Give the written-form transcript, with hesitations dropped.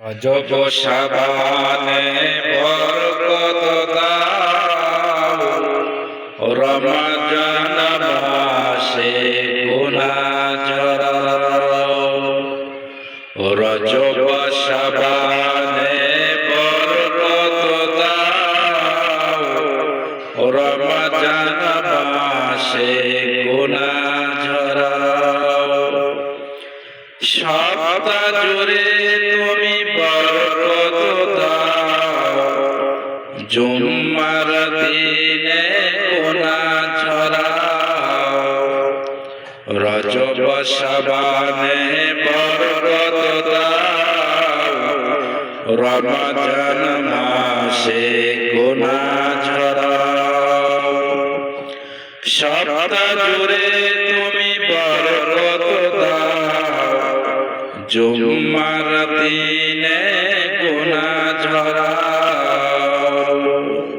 রজব শাবানে বরকত দাও, রমজান মাসে গুনাহ ঝরাও। রজব শাবানে বরকত দাও, রমজান মাসে গুনাহ ঝরাও। সপ্তাহ জুড়ে তুমি বরকত দাও, জুম্মার দিনে গুনাহ ঝরাও। রজব শাবানে বরকত দাও, রমজান মাসে গুনাহ ঝরাও। সপ্তাহ জুড়ে তুমি বরকত দাও, জুম্মার দিনে গুনাহ ঝরাও।